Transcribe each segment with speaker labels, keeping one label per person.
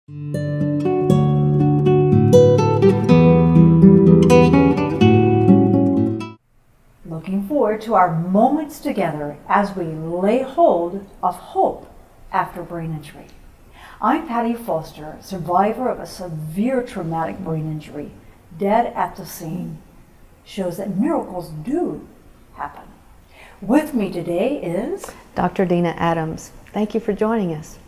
Speaker 1: Looking forward to our moments together as we lay hold of hope after brain injury. I'm Patty Foster, survivor of a severe traumatic brain injury, dead at the scene. Shows that miracles do happen. With me today is
Speaker 2: Dr. Dina Adams. Thank you for joining us.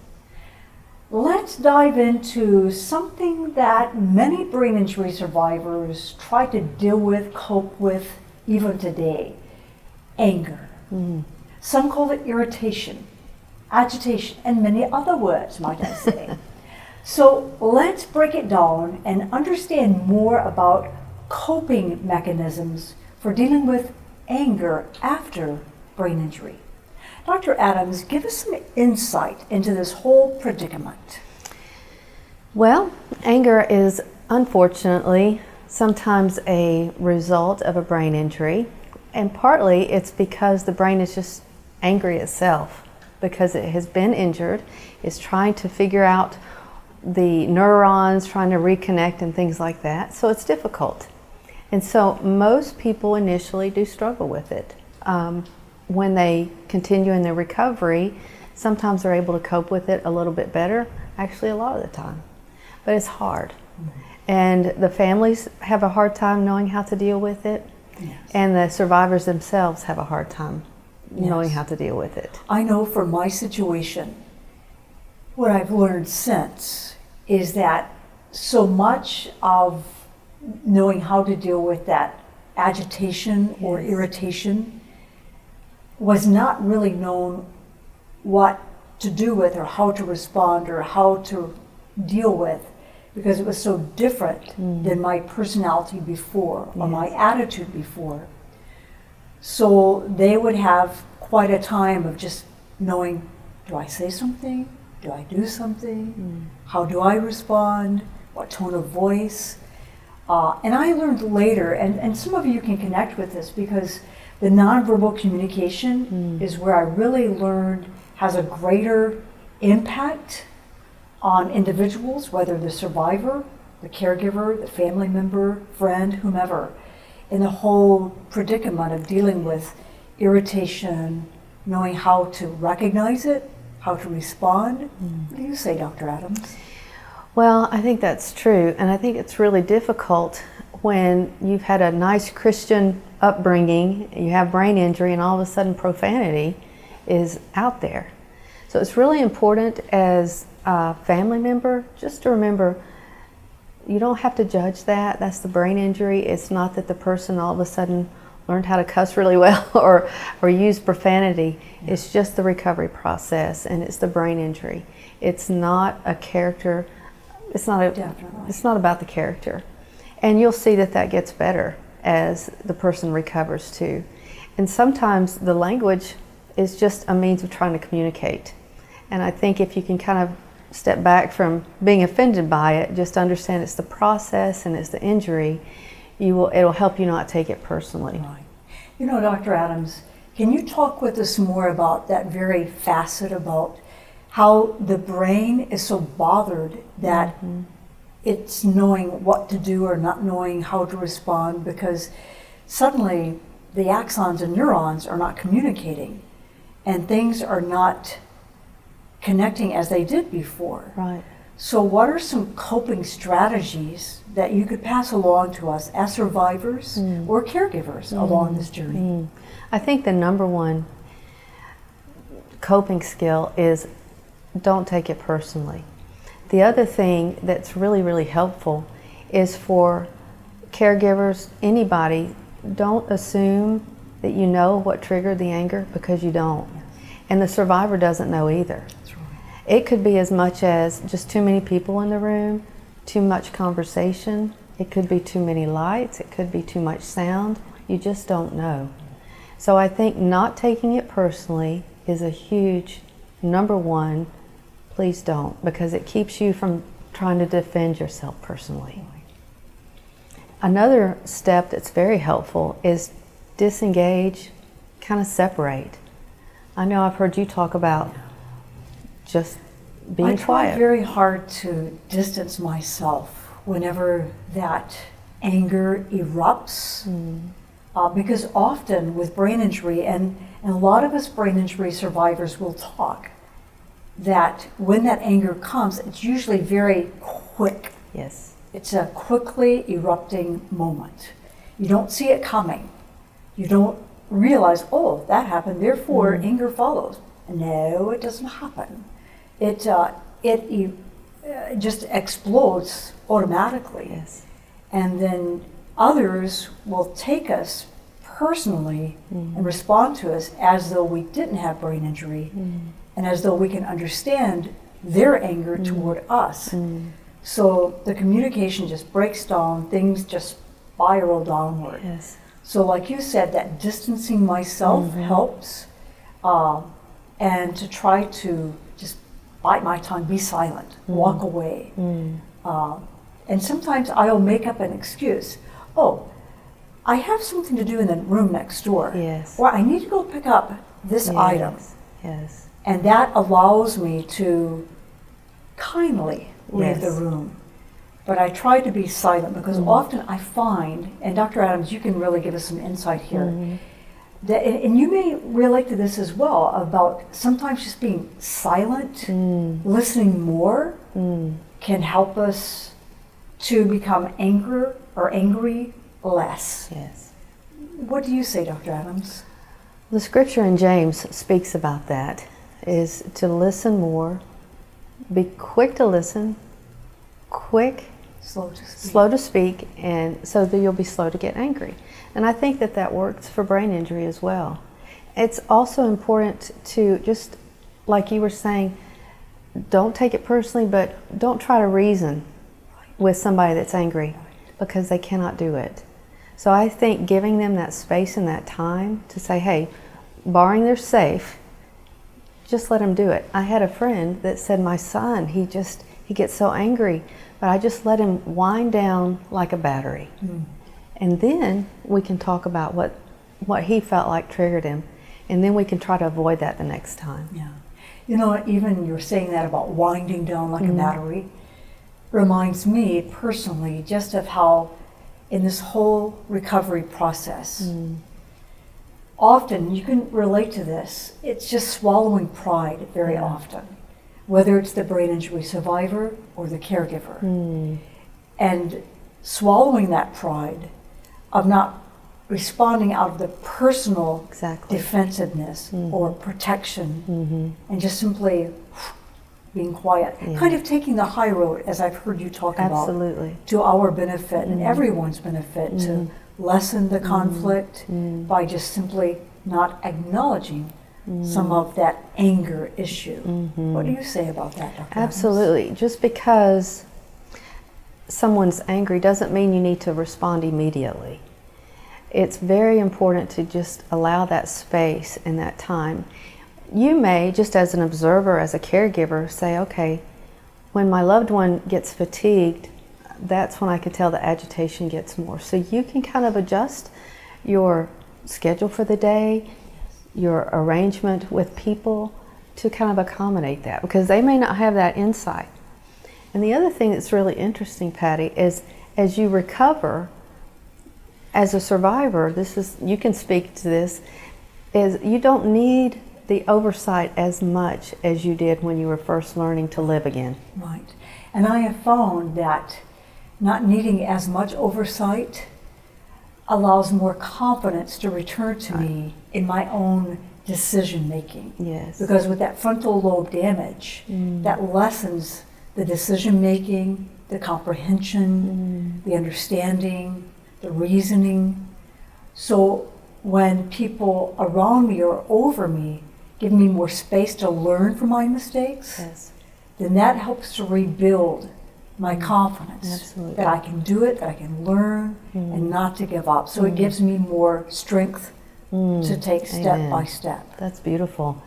Speaker 1: Let's dive into something that many brain injury survivors try to deal with, cope with, even today: anger. Some call it irritation, agitation, and many other words, might I say. So let's break it down and understand more about coping mechanisms for dealing with anger after brain injury. Dr. Adams, give us some insight into this whole predicament.
Speaker 2: Well, anger is unfortunately sometimes a result of a brain injury, and partly it's because the brain is just angry itself because it has been injured. It's trying to figure out the neurons, trying to reconnect and things like that, so it's difficult. And so most people initially do struggle with it. When they continue in their recovery, sometimes they're able to cope with it a little bit better, actually a lot of the time. But it's hard. And the families have a hard time knowing how to deal with it.
Speaker 1: Yes.
Speaker 2: And the survivors themselves have a hard time knowing how to deal with it.
Speaker 1: I know from my situation, what I've learned since is that so much of knowing how to deal with that agitation or irritation was not really known what to do with or how to respond or how to deal with, because it was so different than my personality before or my attitude before. So they would have quite a time of just knowing, do I say something? Do I do something? How do I respond? What tone of voice? And I learned later, and some of you can connect with this, because the nonverbal communication is where I really learned has a greater impact on individuals, whether the survivor, the caregiver, the family member, friend, whomever, in the whole predicament of dealing with irritation, knowing how to recognize it, how to respond. What do you say, Dr. Adams?
Speaker 2: Well, I think that's true, and I think it's really difficult when you've had a nice Christian upbringing, you have brain injury, and all of a sudden profanity is out there. So it's really important as a family member just to remember, you don't have to judge that. That's the brain injury. It's not that the person all of a sudden learned how to cuss really well or use profanity. It's just the recovery process, and it's the brain injury. It's not a character. It's not about the character. And you'll see that that gets better as the person recovers too. And sometimes the language is just a means of trying to communicate. And I think if you can kind of step back from being offended by it, just understand it's the process and it's the injury, it'll help you not take it personally.
Speaker 1: Right. You know, Dr. Adams, can you talk with us more about that very facet about how the brain is so bothered that it's knowing what to do or not knowing how to respond, because suddenly the axons and neurons are not communicating and things are not connecting as they did before.
Speaker 2: Right.
Speaker 1: So what are some coping strategies that you could pass along to us as survivors or caregivers along this journey?
Speaker 2: I think the number one coping skill is don't take it personally. The other thing that's really, really helpful is for caregivers, anybody, don't assume that you know what triggered the anger, because you don't. And the survivor doesn't know either.
Speaker 1: That's right.
Speaker 2: It could be as much as just too many people in the room, too much conversation. It could be too many lights. It could be too much sound. You just don't know. So I think not taking it personally is a huge number one. Please don't, because it keeps you from trying to defend yourself personally. Another step that's very helpful is disengage, kind of separate. I know I've heard you talk about just being
Speaker 1: I try
Speaker 2: quiet.
Speaker 1: very hard to distance myself whenever that anger erupts. Because often with brain injury, and a lot of us brain injury survivors will talk, that when that anger comes, it's usually very quick.
Speaker 2: Yes.
Speaker 1: It's a quickly erupting moment. You don't see it coming. You don't realize, oh, that happened, therefore anger follows. No, it doesn't happen. It just explodes automatically.
Speaker 2: Yes.
Speaker 1: And then others will take us personally and respond to us as though we didn't have brain injury and as though we can understand their anger toward us. So the communication just breaks down, things just spiral downward.
Speaker 2: Yes.
Speaker 1: So like you said, that distancing myself helps, and to try to just bite my tongue, be silent, walk away. And sometimes I'll make up an excuse. Oh, I have something to do in the room next door.
Speaker 2: Yes.
Speaker 1: Or I need to go pick up this item.
Speaker 2: Yes.
Speaker 1: And that allows me to kindly leave the
Speaker 2: Yes.
Speaker 1: room. But I try to be silent because often I find, and Dr. Adams, you can really give us some insight here, that, and you may relate to this as well, about sometimes just being silent, listening more, can help us to become angry less.
Speaker 2: Yes.
Speaker 1: What do you say, Dr. Adams?
Speaker 2: The scripture in James speaks about that, is to listen more, be quick to listen,
Speaker 1: Slow to speak.
Speaker 2: slow to speak, and so that you'll be slow to get angry. And I think that that works for brain injury as well. It's also important to, just like you were saying, don't take it personally, but don't try to reason with somebody that's angry, because they cannot do it. So I think giving them that space and that time to say, hey, barring they're safe, just let them do it. I had a friend that said, my son, he gets so angry, but I just let him wind down like a battery. And then we can talk about what he felt like triggered him, and then we can try to avoid that the next time.
Speaker 1: Yeah. You know, even you're saying that about winding down like a battery reminds me personally just of how in this whole recovery process, often you can relate to this, it's just swallowing pride very often, whether it's the brain injury survivor or the caregiver. And swallowing that pride of not responding out of the personal defensiveness or protection, and just simply being quiet, kind of taking the high road, as I've heard you talk about, to our benefit and everyone's benefit, to lessen the conflict by just simply not acknowledging some of that anger issue. What do you say about that, Dr.
Speaker 2: Absolutely. Just because someone's angry doesn't mean you need to respond immediately. It's very important to just allow that space and that time. You may, just as an observer, as a caregiver, say, okay, when my loved one gets fatigued, that's when I can tell the agitation gets more. So you can kind of adjust your schedule for the day, your arrangement with people to kind of accommodate that, because they may not have that insight. And the other thing that's really interesting, Patty, is as you recover as a survivor, you can speak to this, is you don't need the oversight as much as you did when you were first learning to live again.
Speaker 1: Right. And I have found that not needing as much oversight allows more confidence to return to me in my own decision making.
Speaker 2: Yes.
Speaker 1: Because with that frontal lobe damage, that lessens the decision making, the comprehension, the understanding, the reasoning. So when people around me or over me give me more space to learn from my mistakes, then that helps to rebuild my confidence that I can do it, that I can learn, and not to give up. So it gives me more strength to take step by step.
Speaker 2: That's beautiful.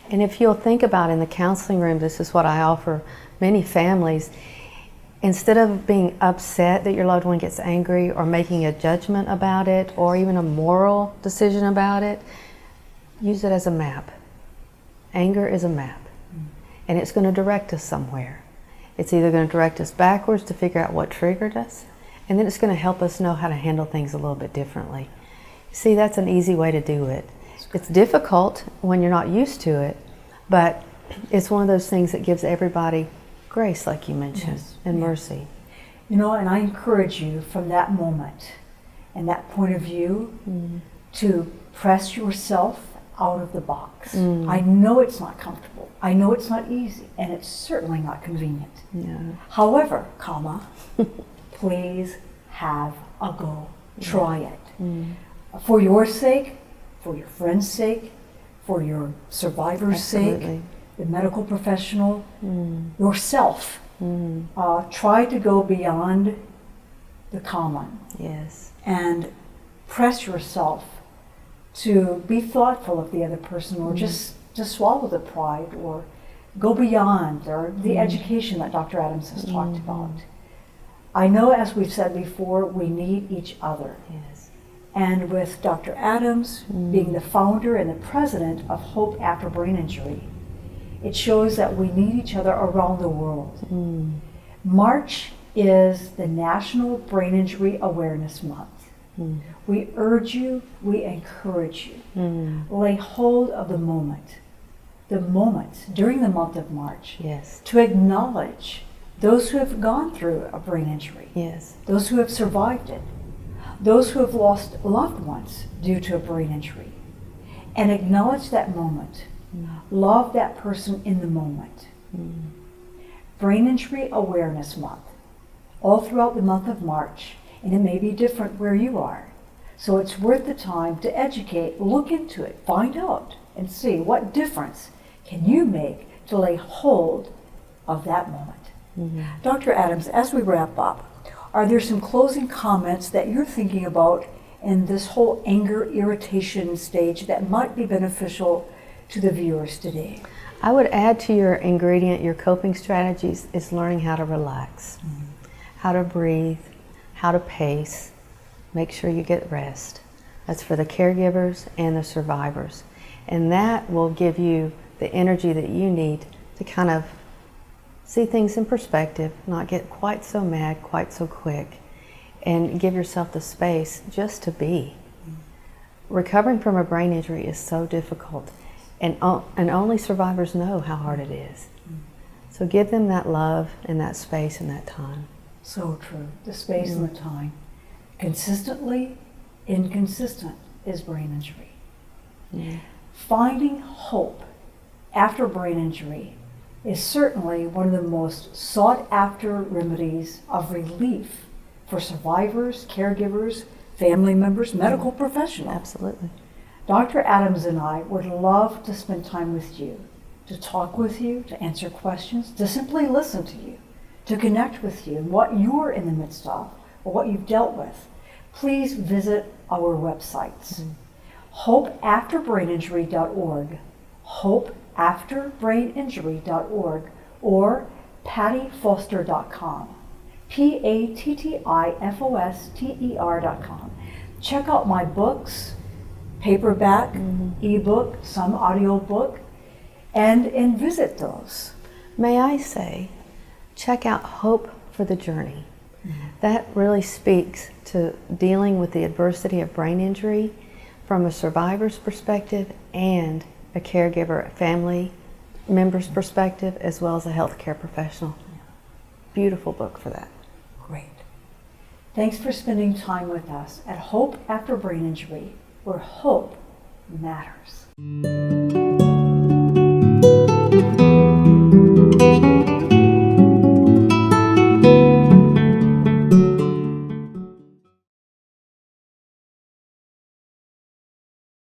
Speaker 2: And if you'll think about in the counseling room, this is what I offer many families. Instead of being upset that your loved one gets angry or making a judgment about it or even a moral decision about it, use it as a map. Anger is a map. and it's going to direct us somewhere. It's either going to direct us backwards to figure out what triggered us, and then it's going to help us know how to handle things a little bit differently. See, that's an easy way to do it. It's difficult when you're not used to it, but it's one of those things that gives everybody grace, like you mentioned,
Speaker 1: Yes.
Speaker 2: and mercy.
Speaker 1: You know, and I encourage you from that moment and that point of view to press yourself out of the box. I know it's not comfortable. I know it's not easy, and it's certainly not convenient.
Speaker 2: Yeah.
Speaker 1: However, please have a go. Try it. For your sake, for your friend's sake, for your survivor's sake,
Speaker 2: Absolutely.
Speaker 1: the medical professional, yourself. Try to go beyond the common
Speaker 2: Yes.
Speaker 1: and press yourself to be thoughtful of the other person, or just swallow the pride, or go beyond, or the education that Dr. Adams has talked about. I know, as we've said before, we need each other.
Speaker 2: Yes.
Speaker 1: And with Dr. Adams being the founder and the president of Hope After Brain Injury, it shows that we need each other around the world. March is the National Brain Injury Awareness Month. We urge you, we encourage you, lay hold of the moment during the month of March,
Speaker 2: Yes.
Speaker 1: to acknowledge those who have gone through a brain injury,
Speaker 2: Yes.
Speaker 1: those who have survived it, those who have lost loved ones due to a brain injury, and acknowledge that moment. Love that person in the moment. Brain Injury Awareness Month, all throughout the month of March, and it may be different where you are. So it's worth the time to educate, look into it, find out, and see what difference can you make to lay hold of that moment. Dr. Adams, as we wrap up, are there some closing comments that you're thinking about in this whole anger, irritation stage that might be beneficial to the viewers today?
Speaker 2: I would add to your ingredient, your coping strategies, is learning how to relax, how to breathe, how to pace, make sure you get rest. That's for the caregivers and the survivors. And that will give you the energy that you need to kind of see things in perspective, not get quite so mad, quite so quick, and give yourself the space just to be. Recovering from a brain injury is so difficult, and only survivors know how hard it is. So give them that love and that space and that time.
Speaker 1: So true. The space and the time. Consistently inconsistent is brain injury. Finding hope after brain injury is certainly one of the most sought after remedies of relief for survivors, caregivers, family members, medical professionals.
Speaker 2: Absolutely.
Speaker 1: Dr. Adams and I would love to spend time with you, to talk with you, to answer questions, to simply listen to you, to connect with you and what you're in the midst of or what you've dealt with. Please visit our websites, hopeafterbraininjury.org, hopeafterbraininjury.org, or pattyfoster.com, pattifoster.com. Check out my books, paperback, ebook, some audiobook, and visit those.
Speaker 2: May I say, check out Hope for the Journey. That really speaks to dealing with the adversity of brain injury from a survivor's perspective and a caregiver, family member's perspective, as well as a healthcare professional. Beautiful book for that.
Speaker 1: Great. Thanks for spending time with us at Hope After Brain Injury, where hope matters.